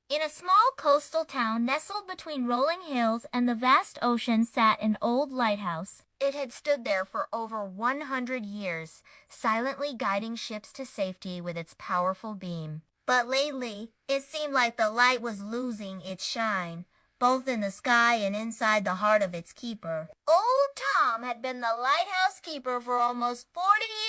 In a small coastal town nestled between rolling hills and the vast ocean sat an old lighthouse. It had stood there for over 100 years, silently guiding ships to safety with its powerful beam. But lately, it seemed like the light was losing its shine, both in the sky and inside the heart of its keeper. Old Tom had been the lighthouse keeper for almost 40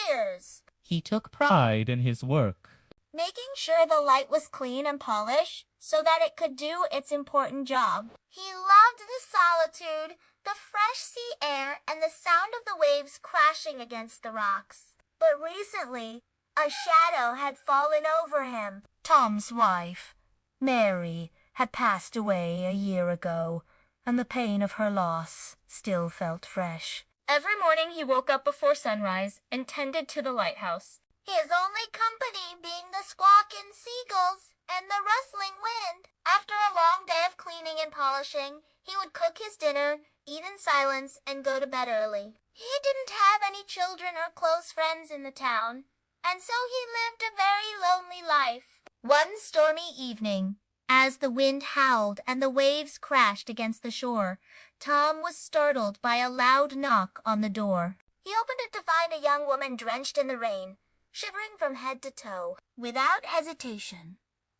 years. He took pride in his work, Making sure the light was clean and polished so that it could do its important job. He loved the solitude, the fresh sea air, and the sound of the waves crashing against the rocks. But recently, a shadow had fallen over him. Tom's wife, Mary, had passed away a year ago, and the pain of her loss still felt fresh. Every morning he woke up before sunrise and tended to the lighthouse. His only company being the squawking seagulls and the rustling wind. After a long day of cleaning and polishing, he would cook his dinner, eat in silence, and go to bed early. He didn't have any children or close friends in the town, and so he lived a very lonely life. One stormy evening, as the wind howled and the waves crashed against the shore, Tom was startled by a loud knock on the door. He opened it to find a young woman drenched in the rain, shivering from head to toe. Without hesitation,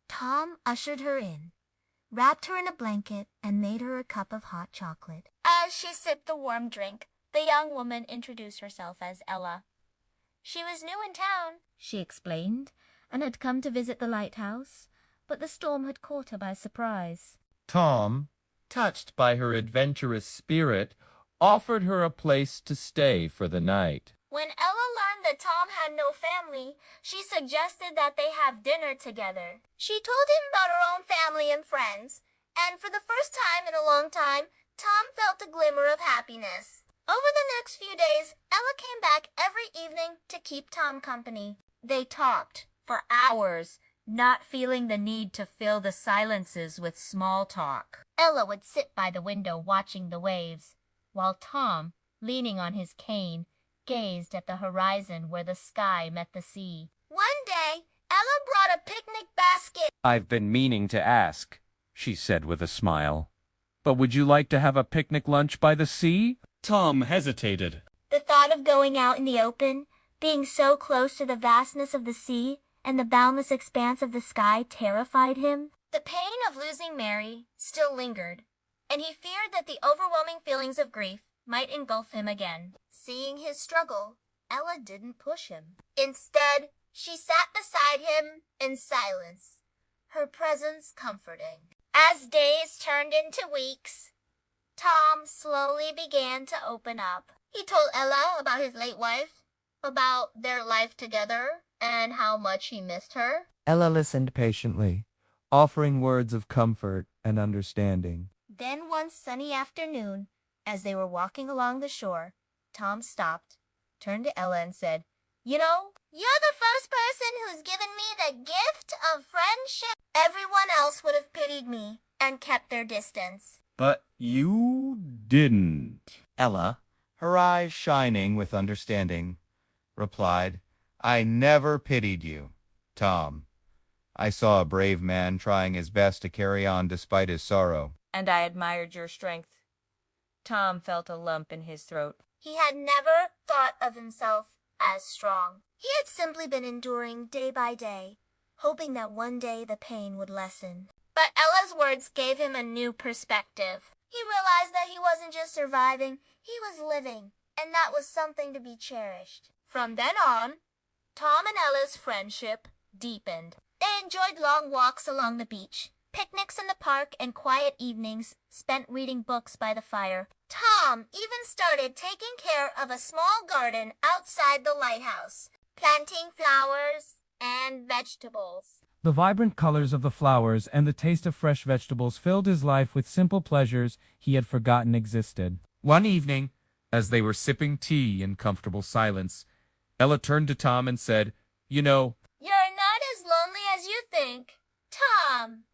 Tom ushered her in, wrapped her in a blanket, and made her a cup of hot chocolate. As she sipped the warm drink, the young woman introduced herself as Ella. She was new in town, she explained, and had come to visit the lighthouse, but the storm had caught her by surprise. Tom, touched by her adventurous spirit, offered her a place to stay for the night. When Ella learned that Tom had no family, she suggested that they have dinner together. She told him about her own family and friends, and for the first time in a long time, Tom felt a glimmer of happiness. Over the next few days, Ella came back every evening to keep Tom company. They talked for hours, not feeling the need to fill the silences with small talk. Ella would sit by the window watching the waves, while Tom, leaning on his cane, gazed at the horizon where the sky met the sea. One day, Ella brought a picnic basket. "I've been meaning to ask," she said with a smile. "But would you like to have a picnic lunch by the sea?" Tom hesitated. The thought of going out in the open, being so close to the vastness of the sea and the boundless expanse of the sky terrified him. The pain of losing Mary still lingered, and he feared that the overwhelming feelings of grief might engulf him again. Seeing his struggle, Ella didn't push him. Instead, she sat beside him in silence, her presence comforting. As days turned into weeks, Tom slowly began to open up. He told Ella about his late wife, about their life together, and how much he missed her. Ella listened patiently, offering words of comfort and understanding. Then one sunny afternoon, as they were walking along the shore, Tom stopped, turned to Ella and said, "You know, you're the first person who's given me the gift of friendship. Everyone else would have pitied me and kept their distance." "But you didn't." Ella, her eyes shining with understanding, replied, "I never pitied you, Tom. I saw a brave man trying his best to carry on despite his sorrow." "And I admired your strength." Tom felt a lump in his throat. He had never thought of himself as strong. He had simply been enduring day by day, hoping that one day the pain would lessen. But Ella's words gave him a new perspective. He realized that he wasn't just surviving, he was living, and that was something to be cherished. From then on, Tom and Ella's friendship deepened. They enjoyed long walks along the beach, picnics in the park, and quiet evenings spent reading books by the fire. Tom even started taking care of a small garden outside the lighthouse, planting flowers and vegetables. The vibrant colors of the flowers and the taste of fresh vegetables filled his life with simple pleasures he had forgotten existed. One evening, as they were sipping tea in comfortable silence, Ella turned to Tom and said, "You know, You're not as lonely as you think. Tom,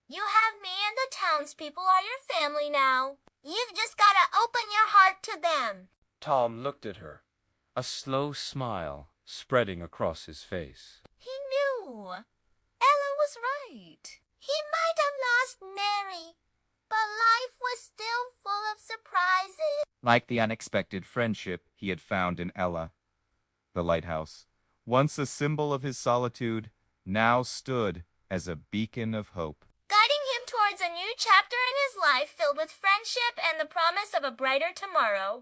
you have me and the townspeople are your family now. You've just got to open your heart to them." Tom looked at her, a slow smile spreading across his face. He knew. Ella was right. He might have like the unexpected friendship he had found in Ella. The lighthouse, once a symbol of his solitude, now stood as a beacon of hope. Guiding him towards a new chapter in his life filled with friendship and the promise of a brighter tomorrow.